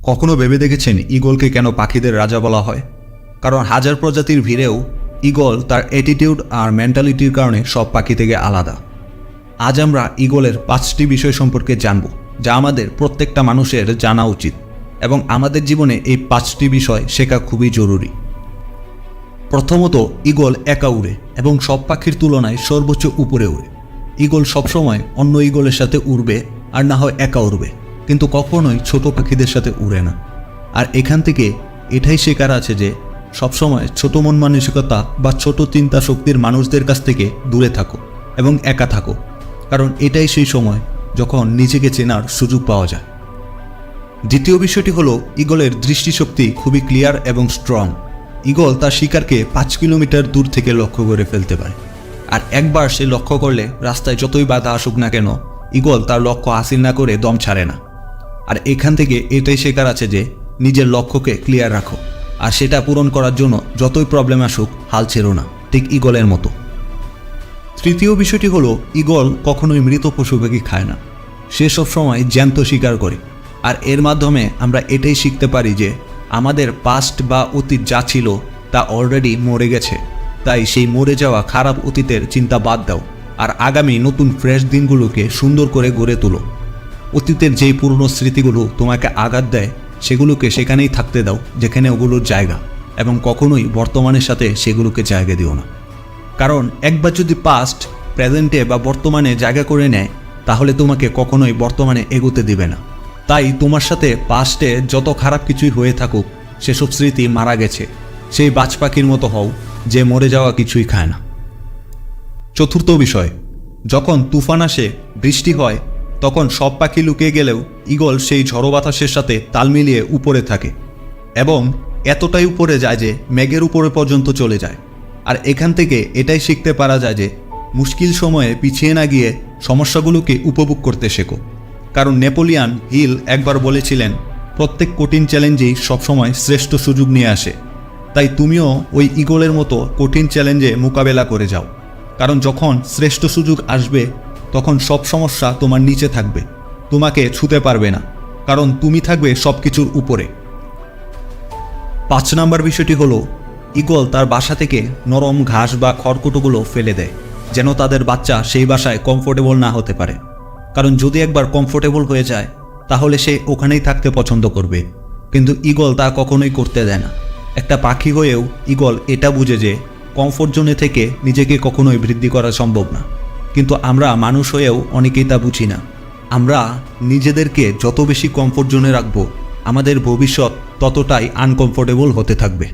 কখনো ভেবে দেখেছেন ঈগলকে কেন পাখিদের রাজা বলা হয়? কারণ হাজার প্রজাতির ভিড়েও ঈগল তার অ্যাটিটিউড আর মেন্টালিটির কারণে সব পাখি থেকে আলাদা। আজ আমরা ঈগলের 5টি বিষয় সম্পর্কে জানব, যা আমাদের প্রত্যেকটা মানুষের জানা উচিত এবং আমাদের জীবনে এই 5টি বিষয় শেখা খুবই জরুরি। প্রথমত, ঈগল একা উড়ে এবং সব পাখির তুলনায় সর্বোচ্চ উপরে উড়ে। ঈগল সবসময় অন্য ঈগলের সাথে উড়বে আর না হয় একা উড়বে, কিন্তু কখনোই ছোট পাখিদের সাথে উড়ে না। আর এখান থেকে এটাই শেখার আছে যে সবসময় ছোট মন মানসিকতা বা ছোট চিন্তা শক্তির মানুষদের কাছ থেকে দূরে থাকো এবং একা থাকো, কারণ এটাই সেই সময় যখন নিজেকে চেনার সুযোগ পাওয়া যায়। দ্বিতীয় বিষয়টি হলো ঈগলের দৃষ্টিশক্তি খুবই ক্লিয়ার এবং স্ট্রং। ঈগল তার শিকারকে 5 কিলোমিটার দূর থেকে লক্ষ্য করে ফেলতে পারে, আর একবার সে লক্ষ্য করলে রাস্তায় যতই বাধা আসুক না কেন ঈগল তার লক্ষ্য হাসিল না করে দম ছাড়ে না। আর এখান থেকে এটাই শেখার আছে যে নিজের লক্ষ্যকে ক্লিয়ার রাখো, আর সেটা পূরণ করার জন্য যতই প্রবলেম আসুক হাল ছেড়ো না, ঠিক ঈগলের মতো। তৃতীয় বিষয়টি হলো ঈগল কখনোই মৃত পশু পাখি খায় না, সে সবসময় জ্যান্ত শিকার করে। আর এর মাধ্যমে আমরা এটাই শিখতে পারি যে আমাদের পাস্ট বা অতীত যা ছিল তা অলরেডি মরে গেছে, তাই সেই মরে যাওয়া খারাপ অতীতের চিন্তা বাদ দাও আর আগামী নতুন ফ্রেশ দিনগুলোকে সুন্দর করে গড়ে তোলো। অতীতের যেই পুরনো স্মৃতিগুলো তোমাকে আঘাত দেয় সেগুলোকে সেখানেই থাকতে দাও যেখানে ওগুলোর জায়গা, এবং কখনোই বর্তমানের সাথে সেগুলোকে জায়গা দিও না। কারণ একবার যদি পাস্ট প্রেজেন্টে বা বর্তমানে জায়গা করে নেয় তাহলে তোমাকে কখনোই বর্তমানে এগোতে দিবে না। তাই তোমার সাথে পাস্টে যত খারাপ কিছুই হয়ে থাকুক সেসব স্মৃতি মারা গেছে, সেই বাজ পাখির মতো হও যে মরে যাওয়া কিছুই খায় না। চতুর্থ বিষয়, যখন তুফান আসে, বৃষ্টি হয়, তখন সব পাখি লুকিয়ে গেলেও ঈগল সেই ঝড়ো বাতাসের সাথে তাল মিলিয়ে উপরে থাকে এবং এতটাই উপরে যায় যে মেঘের উপরে পর্যন্ত চলে যায়। আর এখান থেকে এটাই শিখতে পারা যায় যে মুশকিল সময়ে পিছিয়ে না গিয়ে সমস্যাগুলোকে উপভোগ করতে শেখো। কারণ নেপোলিয়ান হিল একবার বলেছিলেন, প্রত্যেক কঠিন চ্যালেঞ্জেই সবসময় শ্রেষ্ঠ সুযোগ নিয়ে আসে। তাই তুমিও ওই ঈগলের মতো কঠিন চ্যালেঞ্জে মোকাবেলা করে যাও, কারণ যখন শ্রেষ্ঠ সুযোগ আসবে তখন সব সমস্যা তোমার নিচে থাকবে, তোমাকে ছুঁতে পারবে না, কারণ তুমি থাকবে সব কিছুর উপরে। 5 নম্বর বিষয়টি হলো ঈগল তার বাসা থেকে নরম ঘাস বা খড়কুটোগুলো ফেলে দেয়, যেন তাদের বাচ্চা সেই বাসায় কমফোর্টেবল না হতে পারে। কারণ যদি একবার কমফোর্টেবল হয়ে যায় তাহলে সে ওখানেই থাকতে পছন্দ করবে, কিন্তু ঈগল তা কখনোই করতে দেয় না। একটা পাখি হয়েও ঈগল এটা বুঝে যে কমফোর্ট জোনে থেকে নিজেকে কখনোই বৃদ্ধি করা সম্ভব না, কিন্তু আমরা মানুষ হয়েও অনেকেই তা বুঝি না। আমরা নিজেদেরকে যত বেশি কমফোর্ট জোনে রাখবো আমাদের ভবিষ্যৎ ততটাই আনকমফোর্টেবল হতে থাকবে।